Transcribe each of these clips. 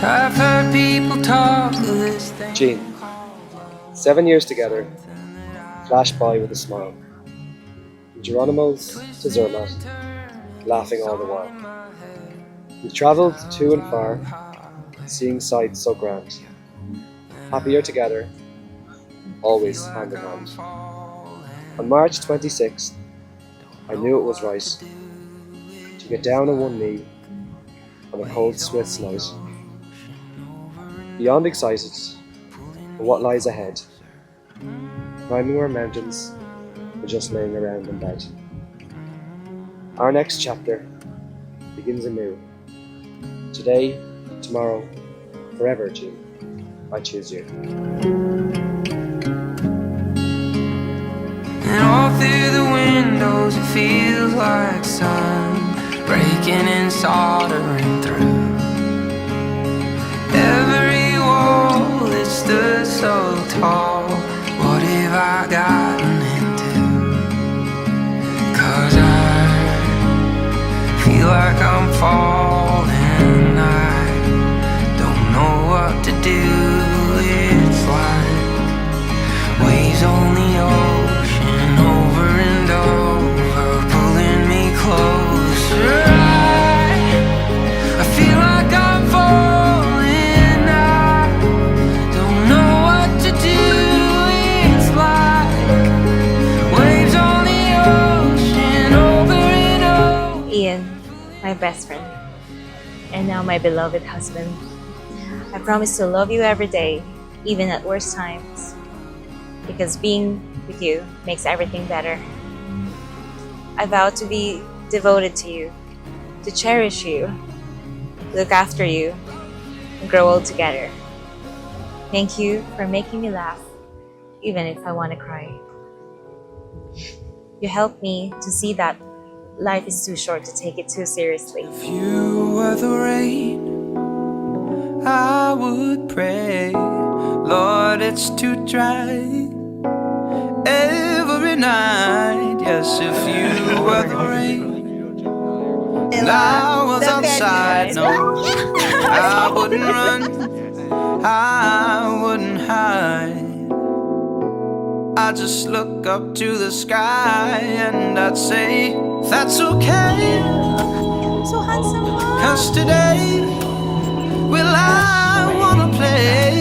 I've heard people talk of this thing. Jean, 7 years together, flashed by with a smile. From Geronimo's to Zermatt, laughing all the while. We've travelled to and far, seeing sights so grand. Happier together, always hand in hand. On March 26th, I knew it was right to get down on one knee on a cold Swiss night. Beyond excited for what lies ahead, climbing our mountains or just laying around in bed. Our next chapter begins anew. Today, tomorrow, forever, Jean. I choose you. And all through the windows it feels like sun breaking and soldering through. Every wall that stood so tall, what have I gotten into? 'Cause I feel like I'm falling, I don't know what to do. It's like waves on the ocean, over and over, pulling me closer. I feel like I'm falling, I don't know what to do. It's like waves on the ocean, over and over. Ian, my best friend, and now my beloved husband. I promise to love you every day, even at worst times, because being with you makes everything better. I vow to be devoted to you, to cherish you, look after you, and grow old together. Thank you for making me laugh, even if I want to cry. You help me to see that life is too short to take it too seriously. If you were the rain, I would pray, Lord, it's too dry every night. Yes, if you were the rain and I was outside, no, I wouldn't run, I wouldn't hide. I'd just look up to the sky and I'd say, that's okay. So handsome. 'Cause today, well, I wanna play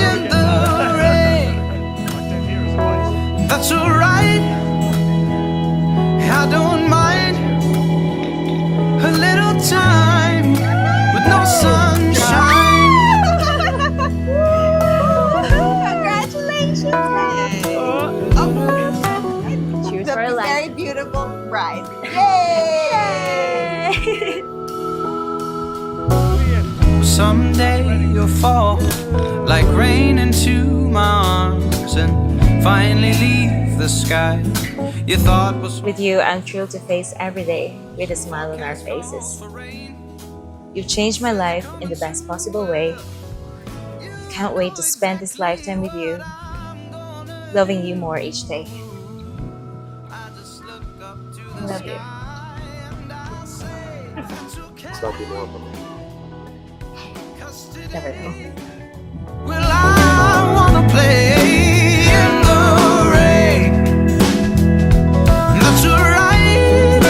in the rain. That's alright, I don't mind a little time with no sunshine. Congratulations! Cheers The for a very life. beautiful bride. Yay! Someday you'll fall like rain into my arms and finally leave the sky you thought was With you, I'm thrilled to face every day with a smile on our faces. You've changed my life in the best possible way. Can't wait to spend this lifetime with you, loving you more each day. I love you. It's not be more, but Never know. well, I wanna play in the rain. That's alright,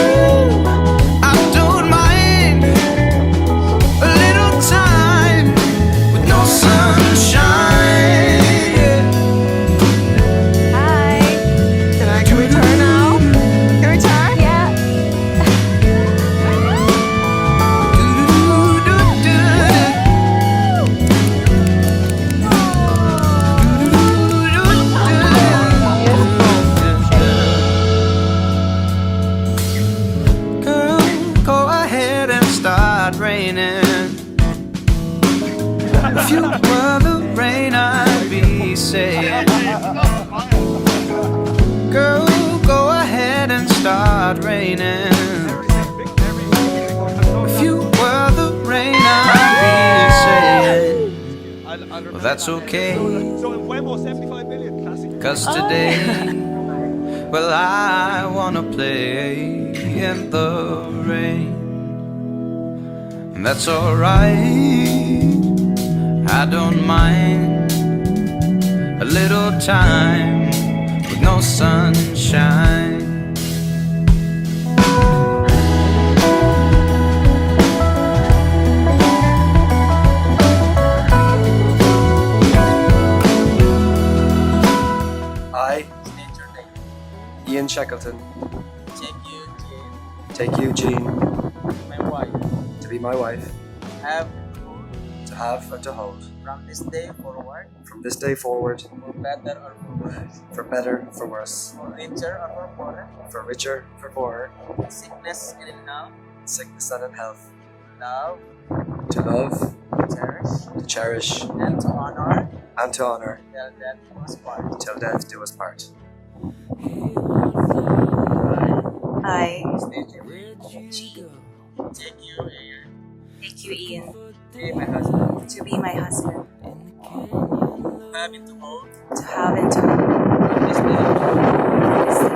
I don't mind a little time with no sunshine. Hi. Can we turn now? Can we turn? Yeah. Girl, go ahead and start raining. If you were the rain, I'd be saying, girl, go ahead and start raining. If you were the rain, I'd be saying, well, that's okay. 'Cause today, well, I wanna play in the rain. And that's alright, I don't mind a little time with no sunshine. I, Ian Shackleton, take you, Jean, my wife, to be my wife, have to have and to hold, from this day forward, from this day forward, for better or for worse, for better, for worse, for richer or for poorer, for richer, for poorer, in sickness and in health, sickness and in health, love, to love, to cherish, to cherish, and to honor, and to honor, till death do us part. till death do us part. I, State your name. Take you, Ian, take you, Ian, be my husband, to be my husband, having to hold, to have and to hold from this day, this day,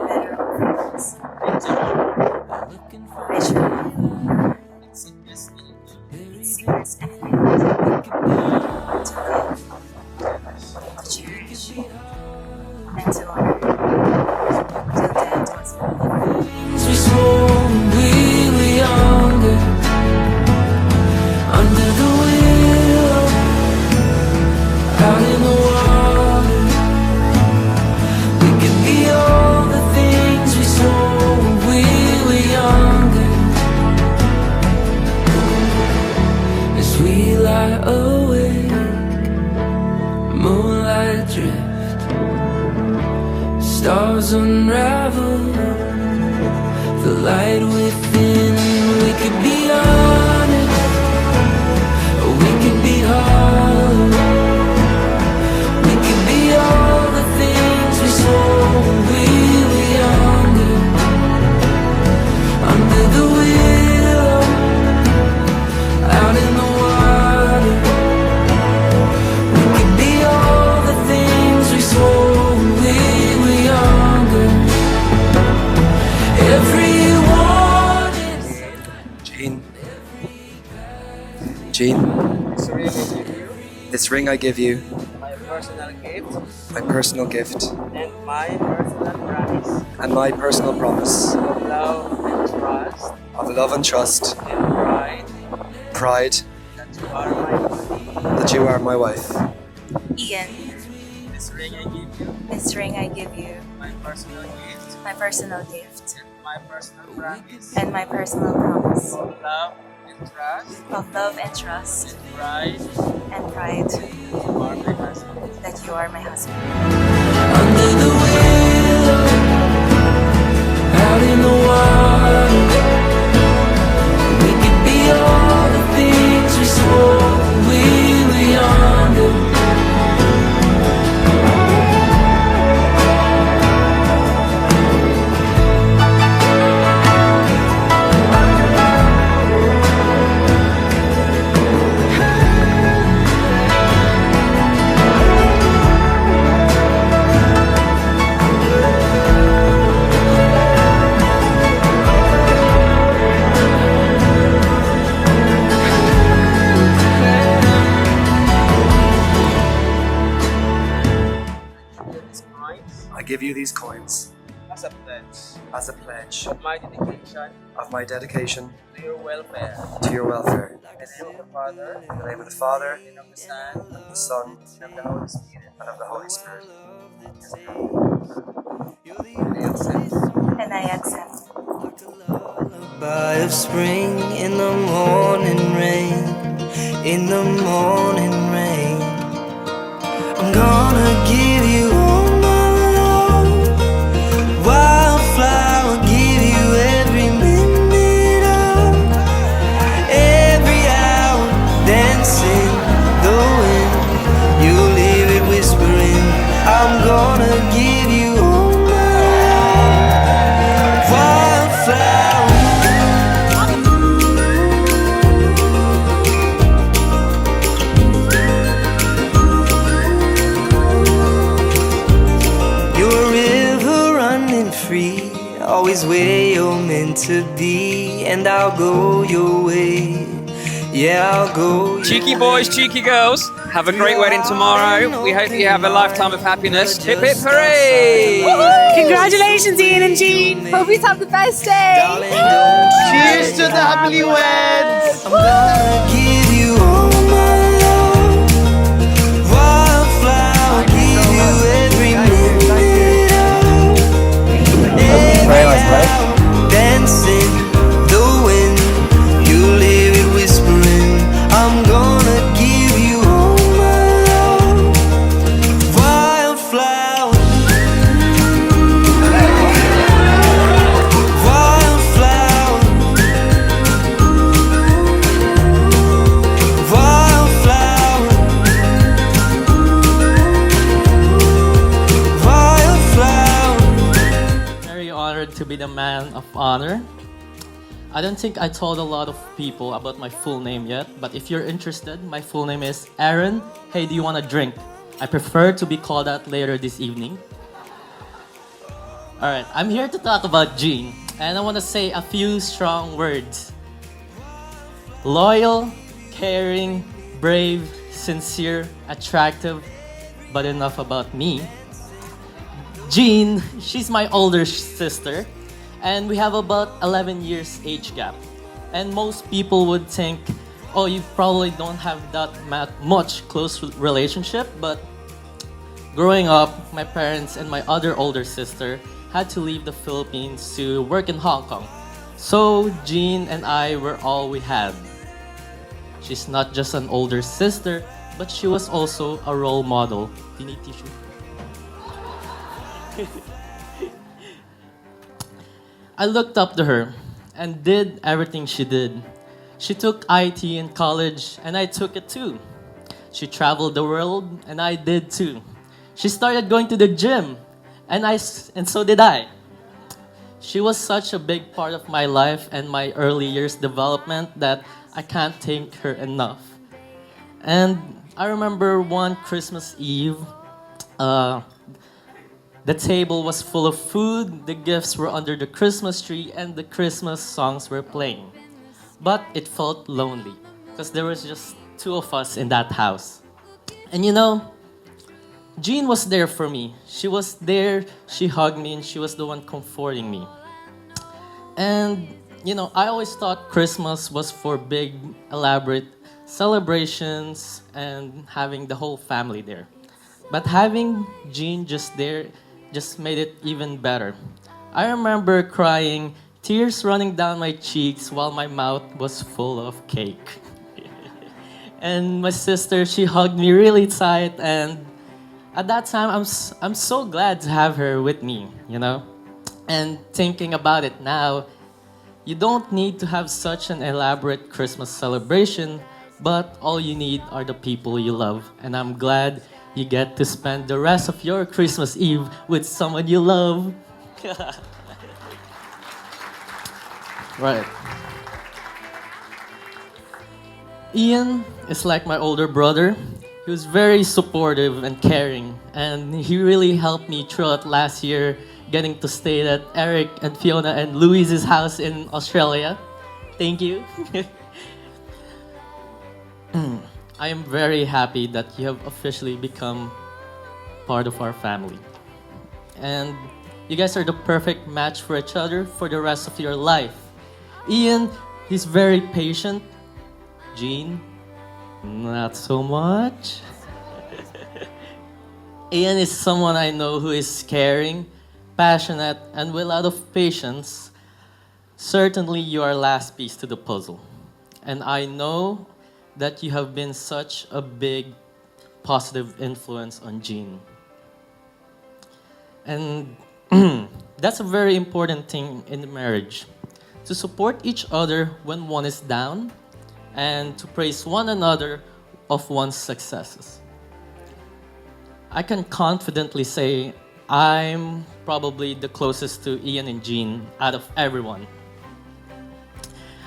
better or for worse, richer, richer, in sickness and in health, in sickness and in health, to love, to cherish, and to honor, till death do us part. We swore when we were younger, under the willow, out in the water. We could be all the things we swore when we were younger. As we lie awake, moonlight drift, stars unravel, the light within. We could be honest, or we could be hollow. We could be all the things we saw when we were younger. Under the willow, out in the water. We could be all the things we saw when we were younger. Everyone is Jean, this ring I give you, this ring I give you, my personal gift, my personal gift, and my personal promise and my personal promise of love and trust of love and trust, and pride pride, that you are my wife. that you are my wife. Ian, This ring I give you, this ring I give you, my personal gift, my personal gift, and my personal promise and my personal promise of love and trust of love and trust and pride and pride that you are my husband. that you are my husband. under the willow, out in the water. We could be all the things we swore when we were younger. I give you these coins As a pledge as a pledge of my dedication of my dedication to your welfare, to your welfare. in the name of the Father, In the name of the Father, and of the Son, of the Son, and of the Holy Spirit. and of the Holy Spirit. I accept. And I accept. Lullaby of spring in the morning rain, in the morning rain. I'm gonna give you all my love. Wildflower, give you every minute of every hour, dancing the wind. You leave it whispering. I'm gonna give you all my love. Wildflower. You're a river running free, always where you're meant to be, and I'll go your way. Yeah, I'll go. Cheeky boys, cheeky girls, have a great wedding tomorrow. We hope you have a lifetime of happiness. Hip hip hooray! Congratulations, Ian and Jean. Hope you have the best day. Darling, don't Cheers to the happily weds! I'm gonna give you all my love. Wildflower, give you every minute of every hour. Dancing the wind, you leave it whispering. I'm gonna give you all my love. Wildflower, wildflower, wildflower, wildflower. Very honored to be the man of honor. I don't think I told a lot of people about my full name yet, but if you're interested, my full name is Aaron. Hey, do you want a drink? I prefer to be called out later this evening. Alright, I'm here to talk about Jean, and I want to say a few strong words. Loyal, caring, brave, sincere, attractive, but enough about me. Jean, she's my older sister, and we have about 11 years age gap. And most people would think, oh, you probably don't have that much close relationship, but growing up, my parents and my other older sister had to leave the Philippines to work in Hong Kong. So Jean and I were all we had. She's not just an older sister, but she was also a role model. Do you need tissue? I looked up to her and did everything she did. She took IT in college and I took it too. She traveled the world and I did too. She started going to the gym and so did I. She was such a big part of my life and my early years development that I can't thank her enough. And I remember one Christmas Eve, the table was full of food, the gifts were under the Christmas tree, and the Christmas songs were playing. But it felt lonely, because there was just two of us in that house. And you know, Jean was there for me. She was there, she hugged me, and she was the one comforting me. And, you know, I always thought Christmas was for big, elaborate celebrations and having the whole family there. But having Jean just there just made it even better. I remember crying, tears running down my cheeks while my mouth was full of cake. And my sister, she hugged me really tight, and at that time, I'm so glad to have her with me, you know? And thinking about it now, you don't need to have such an elaborate Christmas celebration, but all you need are the people you love. And I'm glad you get to spend the rest of your Christmas Eve with someone you love. Right. Ian is like my older brother. He was very supportive and caring, and he really helped me throughout last year getting to stay at Eric and Fiona and Louise's house in Australia. Thank you. I am very happy that you have officially become part of our family. And you guys are the perfect match for each other for the rest of your life. Ian, he's very patient. Jean, not so much. Ian is someone I know who is caring, passionate, and with a lot of patience. Certainly, you are last piece to the puzzle. And I know that you have been such a big positive influence on Jean. And that's a very important thing in the marriage. To support each other when one is down and to praise one another of one's successes. I can confidently say I'm probably the closest to Ian and Jean out of everyone.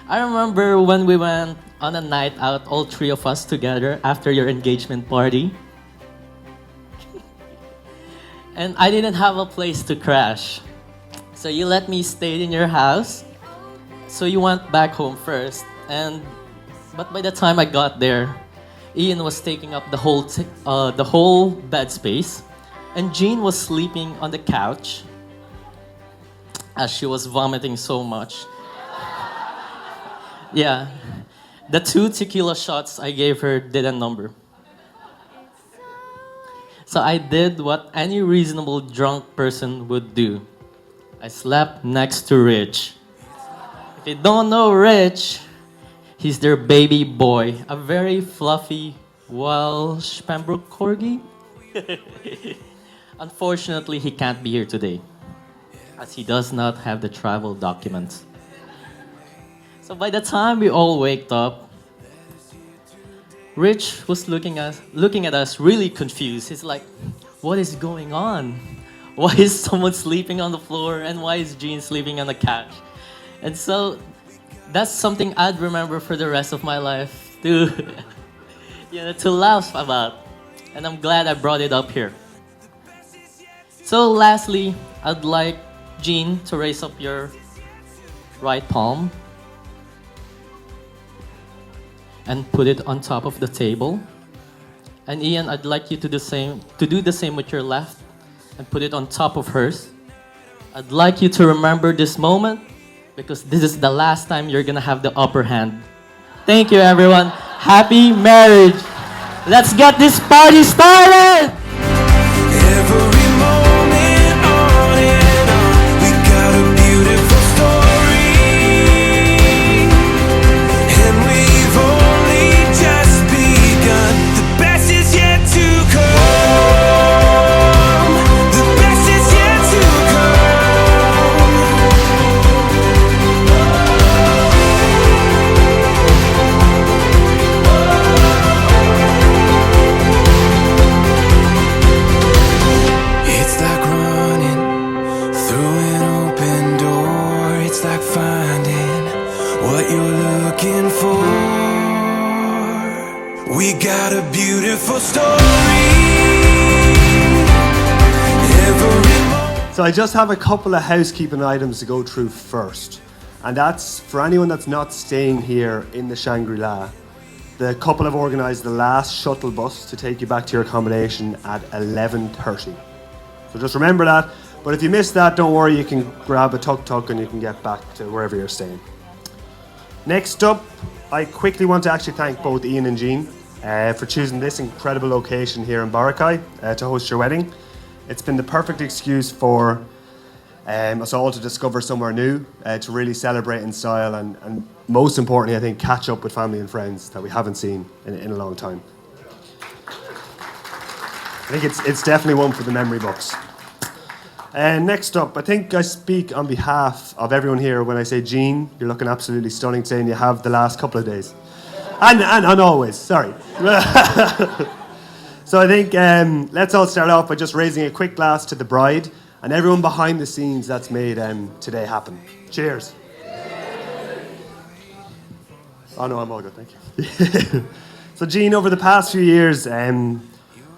I remember when we went on a night out, all three of us together after your engagement party. And I didn't have a place to crash. So you let me stay in your house. So you went back home first. And But by the time I got there, Ian was taking up the whole bed space, and Jean was sleeping on the couch as she was vomiting so much. Yeah, the 2 tequila shots I gave her did a number. So I did what any reasonable drunk person would do. I slept next to Rich. If you don't know Rich, he's their baby boy, a very fluffy Welsh Pembroke Corgi. Unfortunately, he can't be here today, as he does not have the travel documents. So by the time we all waked up, Rich was looking at us really confused. He's like, what is going on? Why is someone sleeping on the floor, and why is Jean sleeping on the couch? And so that's something I'd remember for the rest of my life to, to laugh about. And I'm glad I brought it up here. So lastly, I'd like Jean to raise up your right palm and put it on top of the table. And Ian, I'd like you to do the same with your left and put it on top of hers. I'd like you to remember this moment because this is the last time you're gonna have the upper hand. Thank you, everyone. Happy marriage. Let's get this party started! Every moment on and on, we got a beautiful story, and we've only just begun. The best is yet to come. The best is yet to come. It's like running through an open door. It's like finding what you're looking for. We got a beautiful story. Every moment. So I just have a couple of housekeeping items to go through first. And that's for anyone that's not staying here in the Shangri-La. The couple have organised the last shuttle bus to take you back to your accommodation at 11:30. So just remember that. But if you missed that, don't worry, you can grab a tuk-tuk and you can get back to wherever you're staying. Next up, I quickly want to actually thank both Ian and Jean for choosing this incredible location here in Boracay to host your wedding. It's been the perfect excuse for us all to discover somewhere new, to really celebrate in style, and most importantly, I think, catch up with family and friends that we haven't seen in a long time. I think it's definitely one for the memory books. Next up, I think I speak on behalf of everyone here when I say, Jean, you're looking absolutely stunning today, and you have the last couple of days. And always, sorry. So I think let's all start off by just raising a quick glass to the bride and everyone behind the scenes that's made today happen. Cheers. Oh no, I'm all good, thank you. So Jean, over the past few years,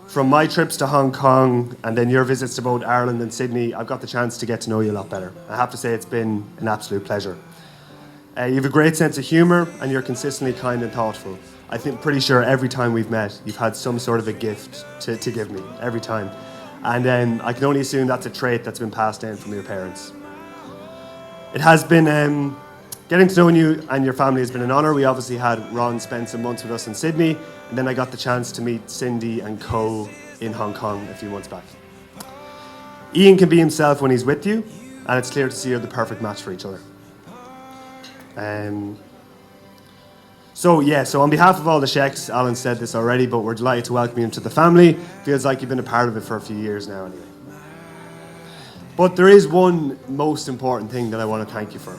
from my trips to Hong Kong and then your visits to both Ireland and Sydney, I've got the chance to get to know you a lot better. I have to say it's been an absolute pleasure. You have a great sense of humour and you're consistently kind and thoughtful. I think pretty sure every time we've met, you've had some sort of a gift to give me, every time. And I can only assume that's a trait that's been passed down from your parents. It has been, getting to know you and your family has been an honour. We obviously had Ron spend some months with us in Sydney, and then I got the chance to meet Cindy and Co in Hong Kong a few months back. Ian can be himself when he's with you, and it's clear to see you're the perfect match for each other. So on behalf of all the Sheikhs, Alan said this already, but we're delighted to welcome you into the family. Feels like you've been a part of it for a few years now anyway. But there is one most important thing that I want to thank you for.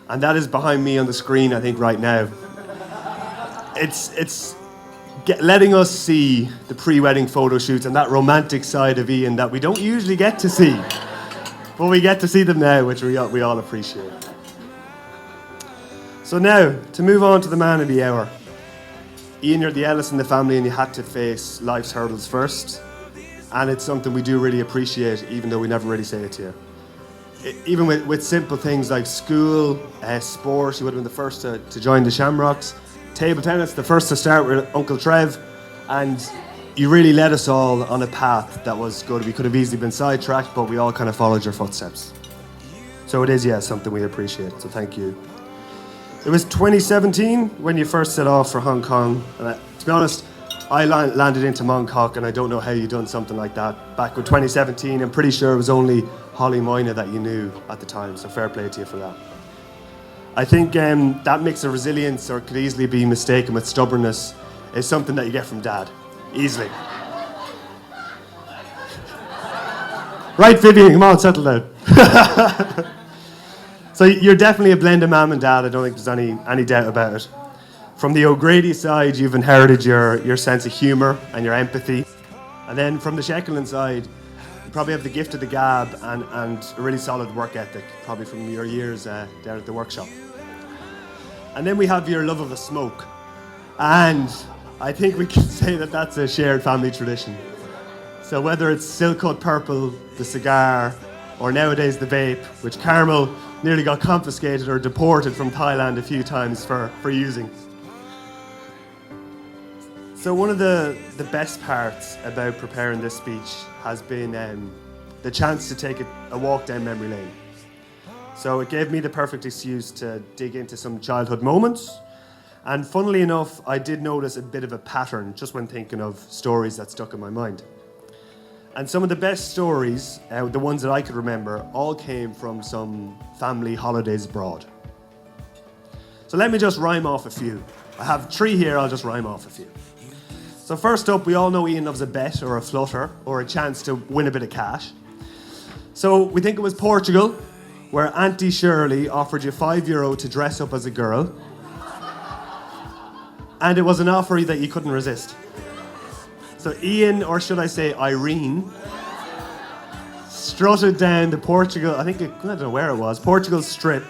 And that is behind me on the screen, I think, right now. It's letting us see the pre-wedding photo shoots and that romantic side of Ian that we don't usually get to see. But we get to see them now, which we all appreciate. So now, to move on to the man of the hour. Ian, you're the eldest in the family and you had to face life's hurdles first. And it's something we do really appreciate, even though we never really say it to you. even with simple things like school, sport, you would have been the first to join the Shamrocks. Table tennis, the first to start with Uncle Trev, and you really led us all on a path that was good. We could have easily been sidetracked, but we all kind of followed your footsteps. So it is, something we appreciate, so thank you. It was 2017 when you first set off for Hong Kong, and to be honest, I landed into Mongkok, and I don't know how you done something like that. Back with 2017, I'm pretty sure it was only Holly Moyna that you knew at the time, so fair play to you for that. I think that mix of resilience, or could easily be mistaken with stubbornness, is something that you get from Dad, easily. Right, Vivian, come on, settle down. So you're definitely a blend of Mum and Dad, I don't think there's any doubt about it. From the O'Grady side, you've inherited your sense of humour and your empathy. And then from the Shekelin side, you probably have the gift of the gab and a really solid work ethic, probably from your years down at the workshop. And then we have your love of a smoke. And I think we can say that that's a shared family tradition. So whether it's Silk Cut Purple, the cigar, or nowadays the vape, which Carmel nearly got confiscated or deported from Thailand a few times for using. So one of the best parts about preparing this speech has been the chance to take a walk down memory lane. So it gave me the perfect excuse to dig into some childhood moments. And funnily enough, I did notice a bit of a pattern just when thinking of stories that stuck in my mind. And some of the best stories, the ones that I could remember, all came from some family holidays abroad. So let me just rhyme off a few. I have 3 here, I'll just rhyme off a few. So first up, we all know Ian loves a bet or a flutter or a chance to win a bit of cash. So we think it was Portugal, where Auntie Shirley offered you €5 to dress up as a girl. And it was an offer that you couldn't resist. So Ian, or should I say Irene, strutted down the Portugal, I don't know where it was, Portugal strip,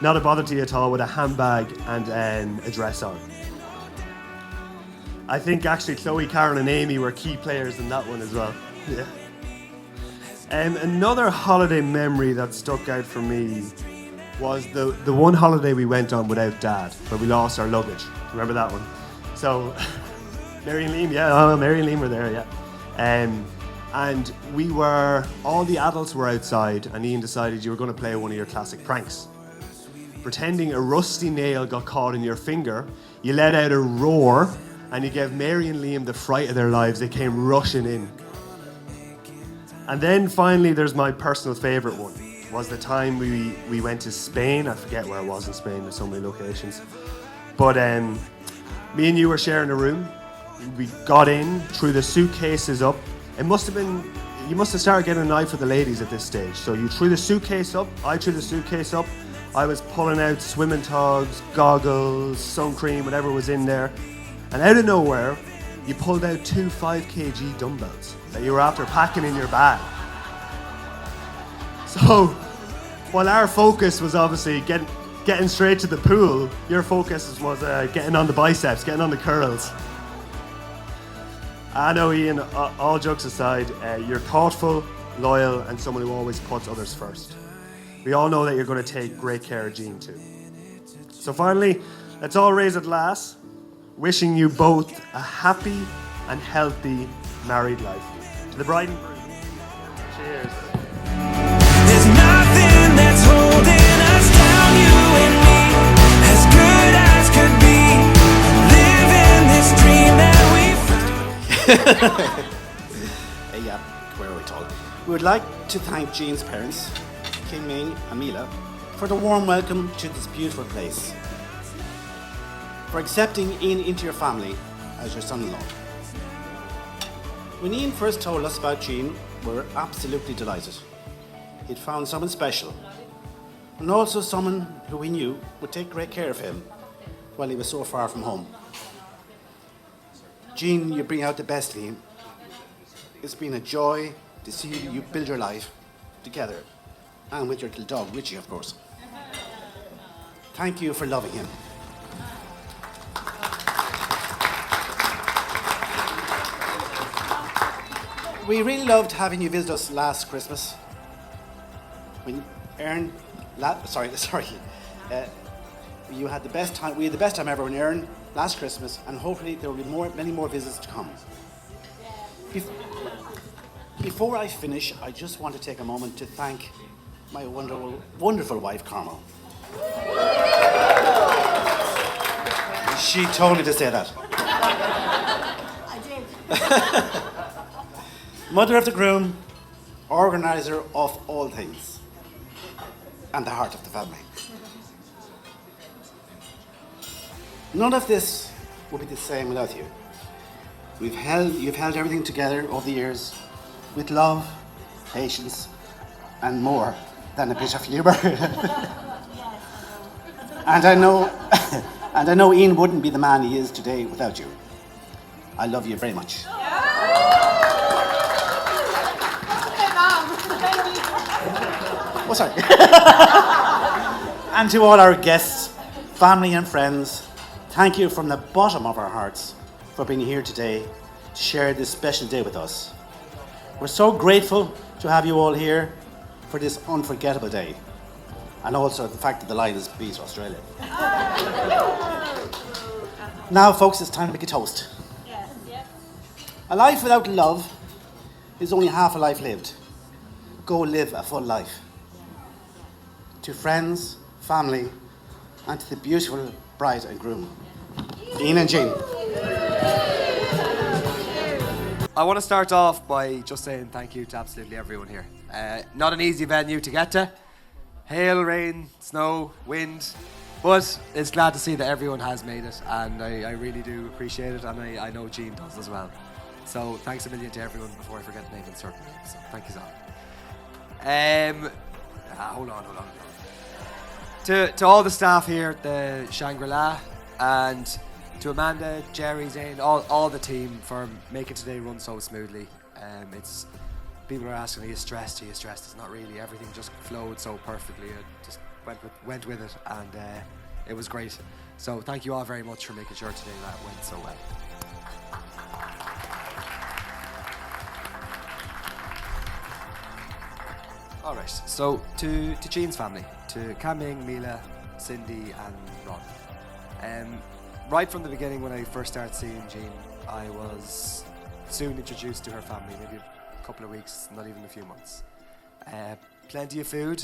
not a bother to you at all, with a handbag and a dress on. I think actually Chloe, Karen and Amy were key players in that one as well. Yeah. Another holiday memory that stuck out for me was the one holiday we went on without Dad, where we lost our luggage. Remember that one? So, Mary and Liam, Mary and Liam were there, yeah. And all the adults were outside, and Ian decided you were going to play one of your classic pranks. Pretending a rusty nail got caught in your finger, you let out a roar, and you gave Mary and Liam the fright of their lives. They came rushing in. And then finally, there's my personal favourite one. Was the time we went to Spain. I forget where it was in Spain. There's so many locations. But me and you were sharing a room. We got in, threw the suitcases up. You must have started getting an eye for the ladies at this stage. So you threw the suitcase up. I threw the suitcase up. I was pulling out swimming togs, goggles, sun cream, whatever was in there. And out of nowhere, you pulled out 2 5kg dumbbells that you were after packing in your bag. So, while our focus was obviously getting straight to the pool, your focus was getting on the biceps, getting on the curls. I know, Ian, all jokes aside, you're thoughtful, loyal, and someone who always puts others first. We all know that you're going to take great care of Jean too. So finally, let's all raise a glass, wishing you both a happy and healthy married life. To the bride and groom. Cheers. There's nothing that's holding us down, you and me, as good as could be, living this dream that we found. Yeah, where are we told? We would like to thank Jean's parents, King Ming and Mila, for the warm welcome to this beautiful place, for accepting Ian into your family as your son-in-law. When Ian first told us about Jean, we were absolutely delighted. He'd found someone special, and also someone who we knew would take great care of him while he was so far from home. Jean, you bring out the best, Liam. It's been a joy to see you build your life together, and with your little dog, Richie, of course. Thank you for loving him. We really loved having you visit us last Christmas. Erin, sorry. You had the best time. We had the best time ever in Erin last Christmas, and hopefully there will be many more visits to come. Before I finish, I just want to take a moment to thank my wonderful wife, Carmel. She told me to say that. I did. Mother of the groom, organizer of all things, and the heart of the family. None of this would be the same without you. You've held everything together over the years with love, patience, and more than a bit of humour. And I know Ian wouldn't be the man he is today without you. I love you very much. Oh, sorry. And to all our guests, family and friends, thank you from the bottom of our hearts for being here today to share this special day with us. We're so grateful to have you all here for this unforgettable day, and also the fact that the Lions beat Australia. Now, folks, it's time to make a toast. A life without love is only half a life lived. Go live a full life. To friends, family, and to the beautiful bride and groom, Ian and Jean. I want to start off by just saying thank you to absolutely everyone here. Not an easy venue to get to. Hail, rain, snow, wind, but it's glad to see that everyone has made it, and I really do appreciate it, and I know Jean does as well. So thanks a million to everyone before I forget the name and certain names. So thank you all. Hold on. To all the staff here at the Shangri-La, and to Amanda, Jerry, Zane, all the team for making today run so smoothly. It's people are asking, are you stressed? It's not really. Everything just flowed so perfectly. It just went with it, and it was great. So thank you all very much for making sure today that went so well. All right, so to Jean's family, to Cam-Ming, Mila, Cindy and Ron. Right from the beginning when I first started seeing Jean, I was soon introduced to her family, maybe a couple of weeks, not even a few months. Plenty of food,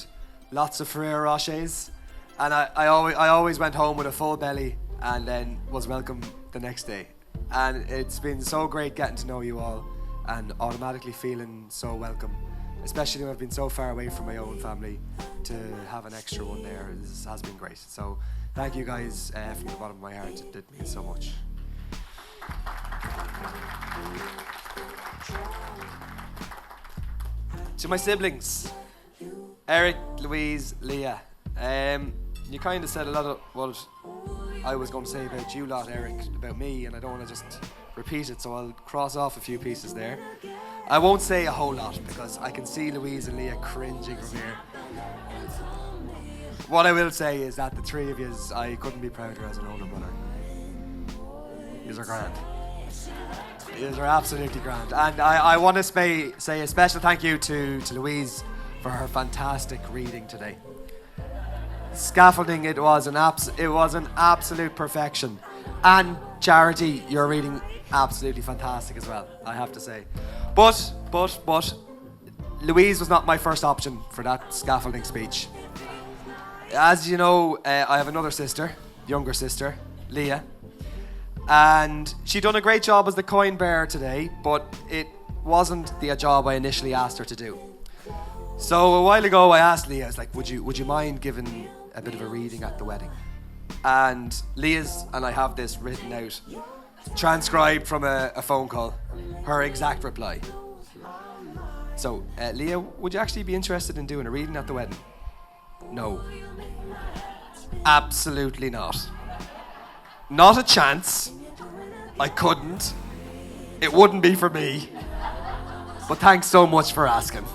lots of Ferrero Rochers, and I always went home with a full belly and then was welcome the next day. And it's been so great getting to know you all and automatically feeling so welcome. Especially when I've been so far away from my own family, to have an extra one there has been great. So thank you guys from the bottom of my heart. It means so much. To my siblings, Eric, Louise, Leah. You kind of said a lot of what I was going to say about you lot, Eric, about me, and I don't want to just repeat it, so I'll cross off a few pieces there. I won't say a whole lot because I can see Louise and Leah cringing from here. What I will say is that the three of yous, I couldn't be prouder as an older brother. Yous are grand. Yous are absolutely grand. And I want to say a special thank you to Louise for her fantastic reading today. Scaffolding, it was an absolute perfection. And Charity, your reading absolutely fantastic as well, I have to say. But Louise was not my first option for that scaffolding speech. As you know, I have another sister, younger sister, Leah, and she done a great job as the coin bearer today, but it wasn't the job I initially asked her to do. So a while ago I asked Leah, I was like, would you mind giving a bit of a reading at the wedding? And Leah's, and I have this written out, transcribed from a phone call, her exact reply. So, Leah, would you actually be interested in doing a reading at the wedding? No. Absolutely not. Not a chance. I couldn't. It wouldn't be for me. But thanks so much for asking.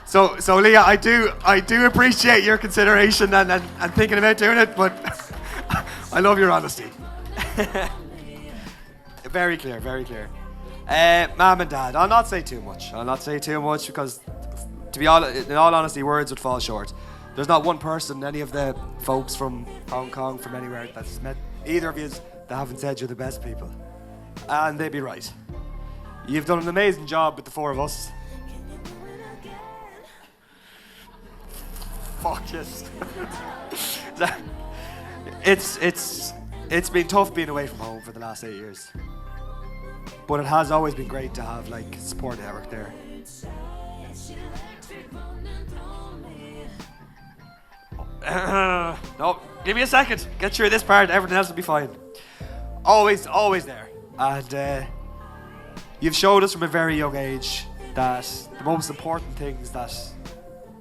So Leah, I do appreciate your consideration and thinking about doing it, but I love your honesty. Very clear, very clear. Mom and Dad, I'll not say too much because in all honesty, words would fall short. There's not one person, any of the folks from Hong Kong, from anywhere, that's met either of you that haven't said you're the best people. And they'd be right. You've done an amazing job with the four of us. Fuck yes. It's been tough being away from home for the last 8 years. But it has always been great to have like support network there. No, give me a second. Get through this part. Everything else will be fine. Always there. And you've showed us from a very young age that the most important things that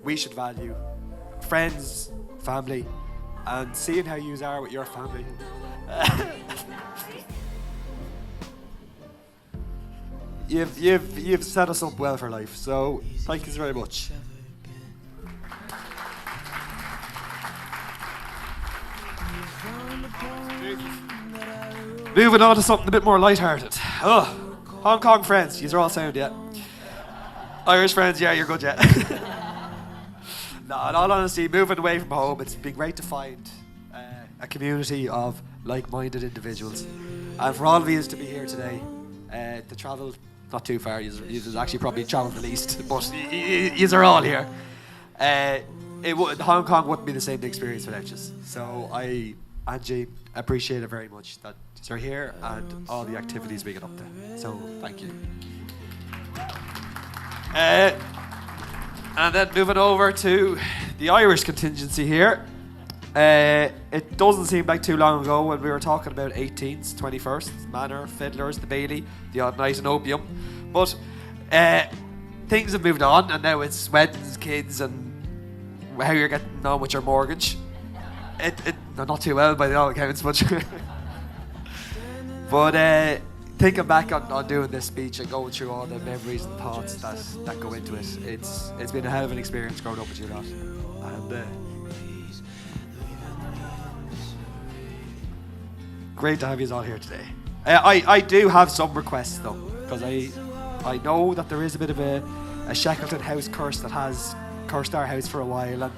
we should value, friends, family, and seeing how you are with your family. You've set us up well for life. So thank you very much. Moving on to something a bit more lighthearted. Oh, Hong Kong friends, yous are all sound, yeah. Irish friends, yeah, you're good, yeah. No, in all honesty, moving away from home, it's been great to find a community of like-minded individuals. And for all of you to be here today, to travel not too far, yous actually probably travelled the least, but yous are all here. Hong Kong wouldn't be the same experience without yous. So I, Angie, appreciate it very much that you're here and all the activities we get up to. So thank you. And then moving over to the Irish contingency here. It doesn't seem like too long ago when we were talking about 18s, 21st, Manor, Fiddlers, the Bailey, the Odd Night and Opium. But things have moved on and now it's weddings, kids and how you're getting on with your mortgage. Not too well by all accounts, but thinking back on doing this speech and going through all the memories and thoughts that go into it, it's been a hell of an experience growing up with you lot. And great to have you all here today. I do have some requests though, because I know that there is a bit of a Shackleton House curse that has cursed our house for a while, and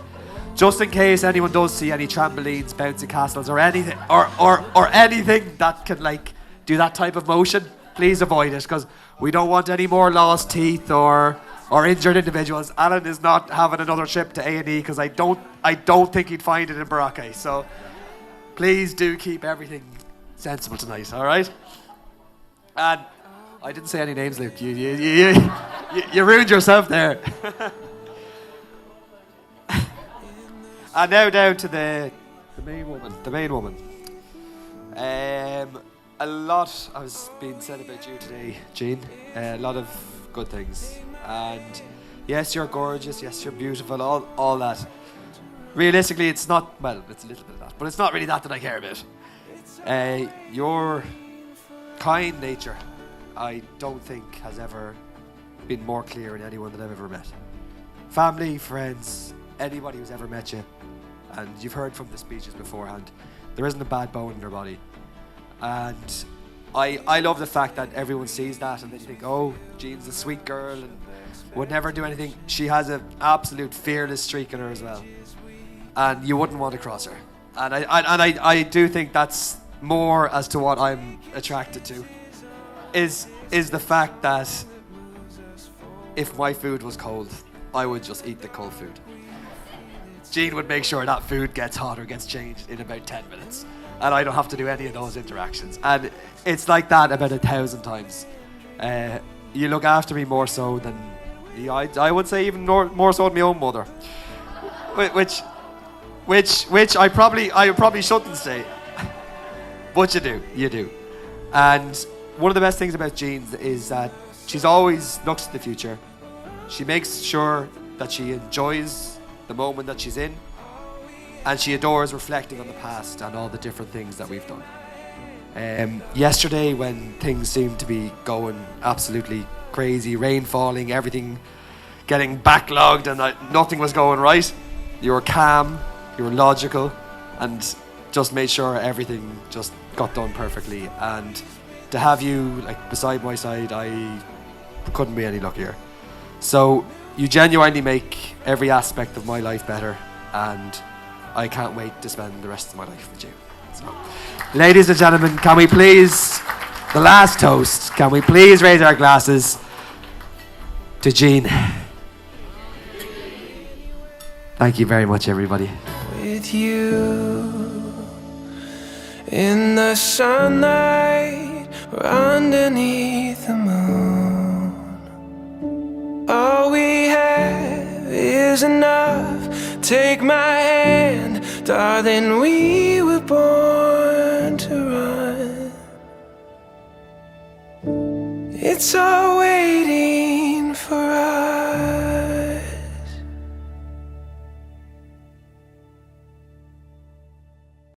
just in case anyone does see any trampolines, bouncy castles, or anything, or anything that can like do that type of motion, please avoid it, because we don't want any more lost teeth or injured individuals. Alan is not having another trip to A&E because I don't think he'd find it in Boracay. So please do keep everything sensible tonight, all right? And I didn't say any names, Luke. You ruined yourself there. And now down to the main woman. A lot has been said about you today, Jean. A lot of good things. And yes, you're gorgeous. Yes, you're beautiful. All that. Realistically, it's not. Well, it's a little bit of that, but it's not really that I care about. Your kind nature, I don't think has ever been more clear in anyone that I've ever met. Family, friends, anybody who's ever met you, and you've heard from the speeches beforehand, there isn't a bad bone in your body. And I love the fact that everyone sees that and then you think, oh, Jean's a sweet girl and would never do anything. She has an absolute fearless streak in her as well. And you wouldn't want to cross her. And I do think that's more as to what I'm attracted to, is the fact that if my food was cold, I would just eat the cold food. Jean would make sure that food gets hot or gets changed in about 10 minutes. And I don't have to do any of those interactions. And it's like that about 1,000 times. You look after me more so than, I would say even more so than my own mother. Which I probably shouldn't say. But you do. And one of the best things about Jean is that she's always looks to the future. She makes sure that she enjoys the moment that she's in, and she adores reflecting on the past and all the different things that we've done. Yesterday, when things seemed to be going absolutely crazy, rain falling, everything getting backlogged and nothing was going right, you were calm, you were logical, and just made sure everything just got done perfectly. And to have you like beside my side, I couldn't be any luckier. So You genuinely make every aspect of my life better, and I can't wait to spend the rest of my life with you. So, ladies and gentlemen, can we please, the last toast, can we please raise our glasses to Jean? Thank you very much, everybody. With you in the sunlight or underneath the moon, all we have is enough. Take my hand, darling, we were born to run. It's all waiting